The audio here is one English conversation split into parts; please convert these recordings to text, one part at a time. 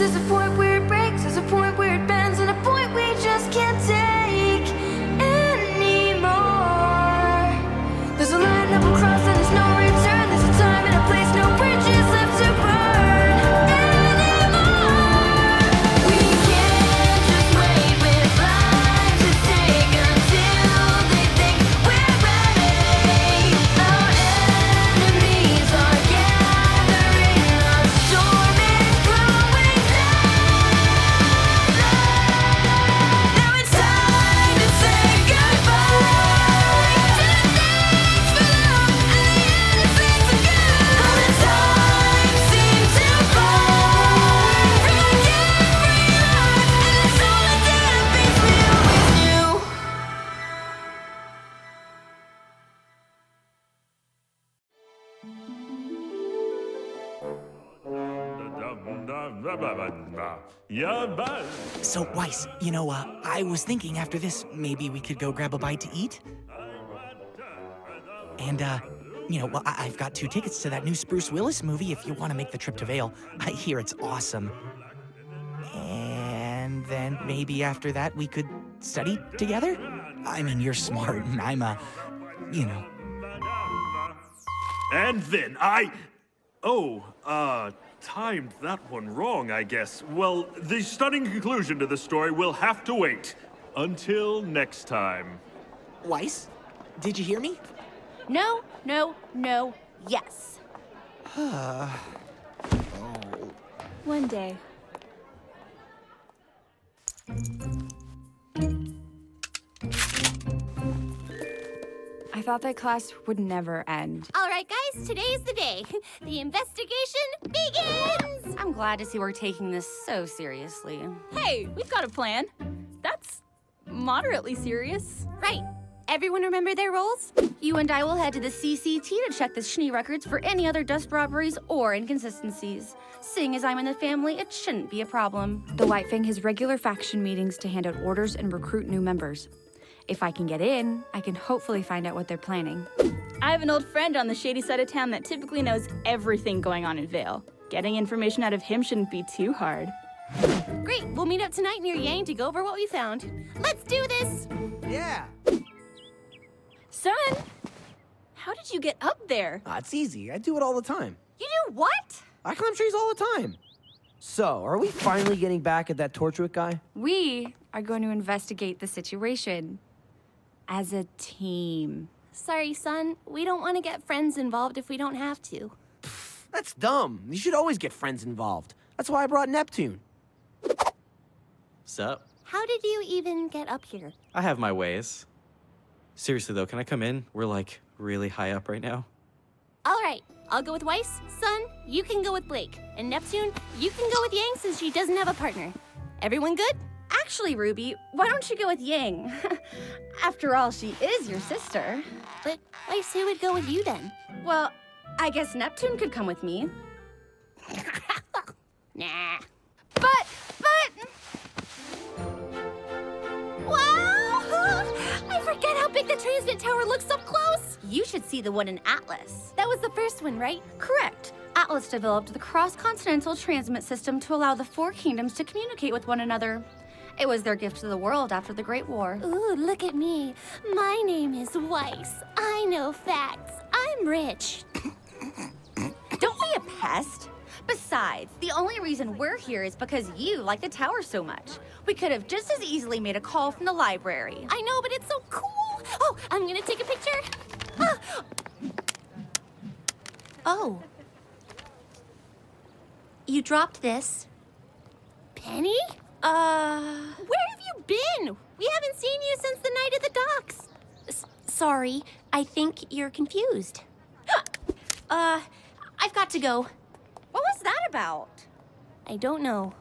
There's a point where it breaks, there's a point where it bends, and a point we just can't take anymore. There's a line that we'll cross and there's no return. There's a time and a place, no bridges left to burn anymore. We can't just wait with lives to take until they think we're ready. Our enemies are gathering, our storm is growing louder. Now it's time to say goodbye to the things we love and the innocence of good. All the time seems to fly from our carefree lives, and it's all a damn piece we're with you. Yeah, but So, Weiss, I was thinking after this, maybe we could go grab a bite to eat? And, I've got 2 tickets to that new Bruce Willis movie if you want to make the trip to Vail. I hear it's awesome. And then maybe after that we could study together? I mean, you're smart and I'm and then timed that one wrong, I guess. Well, the stunning conclusion to the story will have to wait until next time. Weiss, did you hear me? No, no, no, yes. One day. I thought that class would never end. All right, guys, today's the day. The investigation begins! I'm glad to see we're taking this so seriously. Hey, we've got a plan. That's moderately serious. Right. Everyone remember their roles? You and I will head to the CCT to check the Schnee records for any other dust robberies or inconsistencies. Seeing as I'm in the family, it shouldn't be a problem. The White Fang has regular faction meetings to hand out orders and recruit new members. If I can get in, I can hopefully find out what they're planning. I have an old friend on the shady side of town that typically knows everything going on in Vail. Getting information out of him shouldn't be too hard. Great, we'll meet up tonight near Yang to go over what we found. Let's do this! Yeah. Son, how did you get up there? It's easy. I do it all the time. You do what? I climb trees all the time. So, are we finally getting back at that Torchwick guy? We are going to investigate the situation as a team. Sorry, son. We don't want to get friends involved if we don't have to. That's dumb. You should always get friends involved. That's why I brought Neptune. Sup? How did you even get up here? I have my ways. Seriously though, can I come in? We're like really high up right now. All right, I'll go with Weiss. Son, you can go with Blake. And Neptune, you can go with Yang since she doesn't have a partner. Everyone good? Actually, Ruby, why don't you go with Yang? After all, she is your sister. But Weiss, who would go with you then? Well, I guess Neptune could come with me. Nah. But... Wow! I forget how big the transmit tower looks up close. You should see the one in Atlas. That was the first one, right? Correct. Atlas developed the cross-continental transmit system to allow the 4 kingdoms to communicate with one another. It was their gift to the world after the Great War. Ooh, look at me. My name is Weiss. I know facts. I'm rich. Don't be a pest. Besides, the only reason we're here is because you like the tower so much. We could have just as easily made a call from the library. I know, but it's so cool. Oh, I'm gonna take a picture. Oh. You dropped this. Penny? Where have you been? We haven't seen you since the night at the docks. Sorry, I think you're confused. I've got to go. What was that about? I don't know,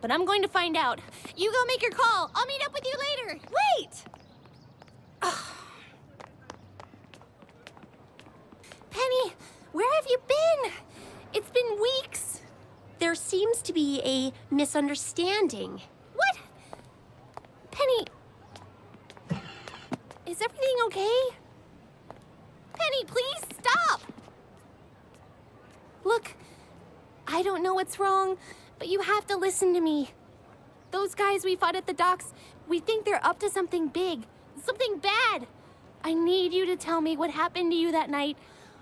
but I'm going to find out. You go make your call. I'll meet up with you later. Wait! Penny, where have you been? It's been weeks. There seems to be a misunderstanding. What? Penny, is everything okay? Penny, please stop. Look, I don't know what's wrong, But you have to listen to me. Those guys we fought at the docks, we think they're up to something big, something bad. I need you to tell me what happened to you that night.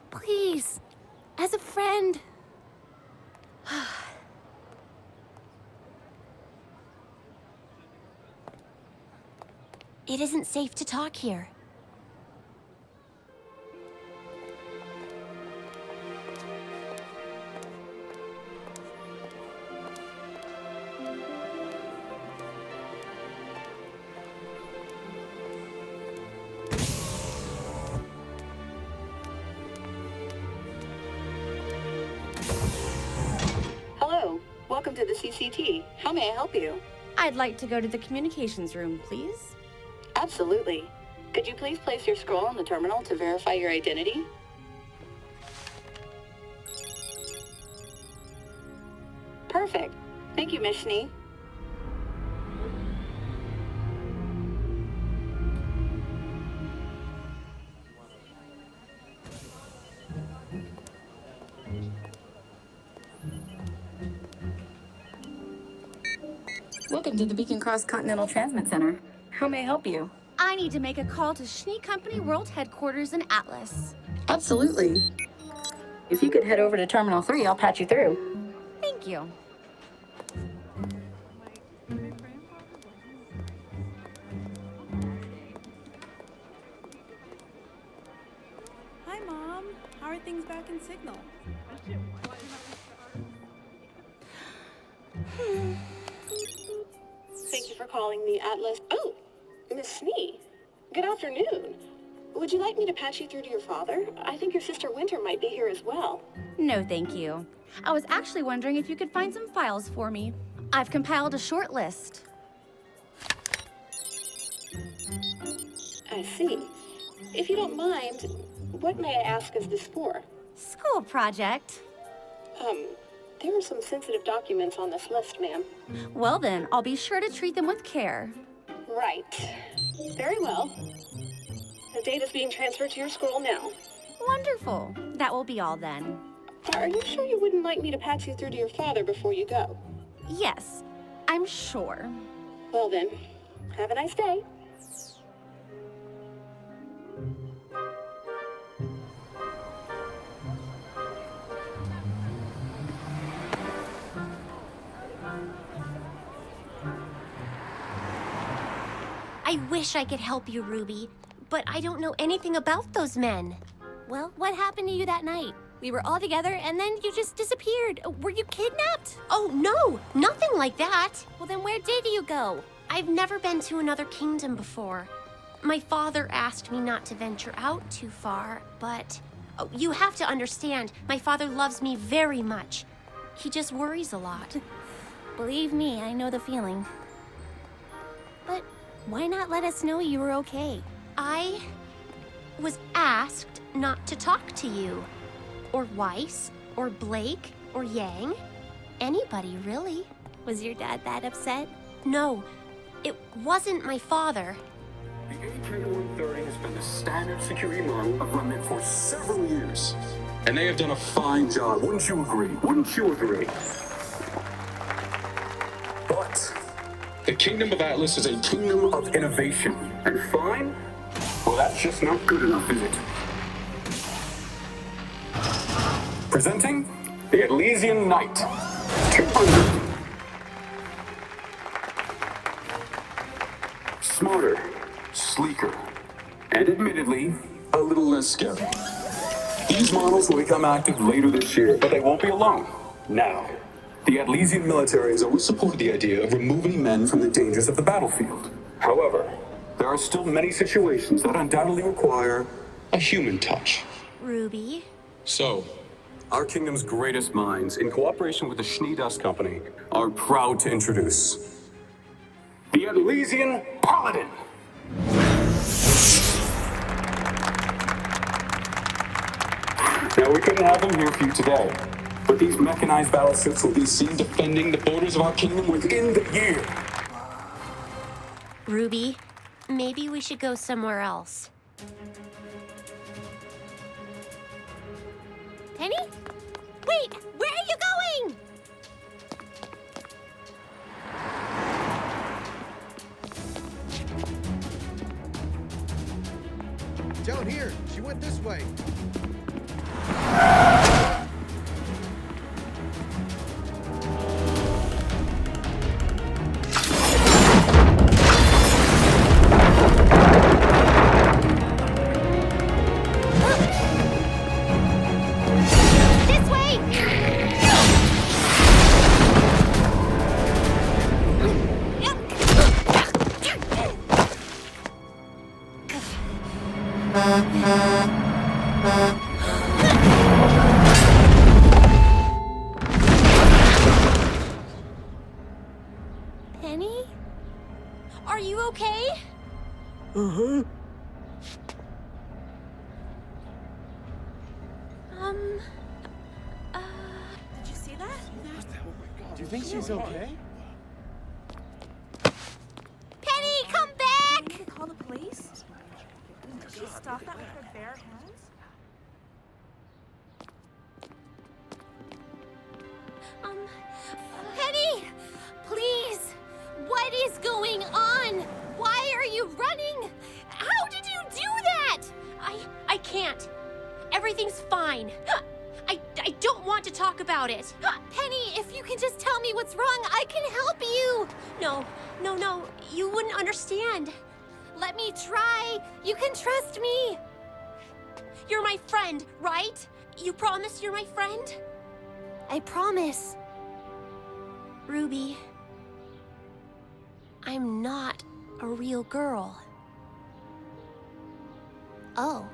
Please, as a friend. It isn't safe to talk here. Hello, welcome to the CCT. How may I help you? I'd like to go to the communications room, please. Absolutely. Could you please place your scroll on the terminal to verify your identity? Perfect. Thank you, Miss Schnee. Welcome to the Beacon Cross Continental Transmit Center. How may I help you? I need to make a call to Schnee Company World Headquarters in Atlas. Absolutely. If you could head over to Terminal 3, I'll patch you through. Thank you. Hi, Mom. How are things back in Signal? Thank you for calling the Atlas. Oh, Miss Snee. Good afternoon. Would you like me to patch you through to your father? I think your sister Winter might be here as well. No, thank you. I was actually wondering if you could find some files for me. I've compiled a short list. I see. If you don't mind, what may I ask is this for? School project. There are some sensitive documents on this list, ma'am. Well then, I'll be sure to treat them with care. Right. Very well. The data's being transferred to your scroll now. Wonderful. That will be all then. Are you sure you wouldn't like me to patch you through to your father before you go? Yes, I'm sure. Well then, have a nice day. I wish I could help you, Ruby, but I don't know anything about those men. Well, what happened to you that night? We were all together and then you just disappeared. Were you kidnapped? Oh, no, nothing like that. Well, then where did you go? I've never been to another kingdom before. My father asked me not to venture out too far, but you have to understand, my father loves me very much. He just worries a lot. Believe me, I know the feeling. But why not let us know you were okay? I was asked not to talk to you, or Weiss, or Blake, or Yang. Anybody, really. Was your dad that upset? No, it wasn't my father. The A130 has been the standard security model of Remnant for several years. And they have done a fine job, wouldn't you agree? Wouldn't you agree? But the Kingdom of Atlas is a kingdom of innovation. And fine? Well, that's just not good enough, is it? Presenting the Elysian Knight. 200. Smarter, sleeker, and admittedly, a little less scary. These models will become active later this year, but they won't be alone. Now, the Atlesian military has always supported the idea of removing men from the dangers of the battlefield. However, there are still many situations that undoubtedly require a human touch. Ruby? So, our kingdom's greatest minds, in cooperation with the Schnee Dust Company, are proud to introduce the Elysian Paladin. Now, we couldn't have them here for you today, but these mechanized battleships will be seen defending the borders of our kingdom within the year. Ruby, maybe we should go somewhere else. Penny? Wait, where are you going? Down here. She went this way. This way! Penny? Are you okay? Uh-huh. Did you see that? Do you think she's okay? Penny, come back! Did you call the police? Did she stop that with her bare hands? Penny! Please! What is going on? Why are you running? How did you do that? I can't. Everything's fine. I don't want to talk about it. Penny, if you can just tell me what's wrong, I can help you. No, you wouldn't understand. Let me try. You can trust me. You're my friend, right? You promise you're my friend? I promise. Ruby, I'm not a real girl. Oh.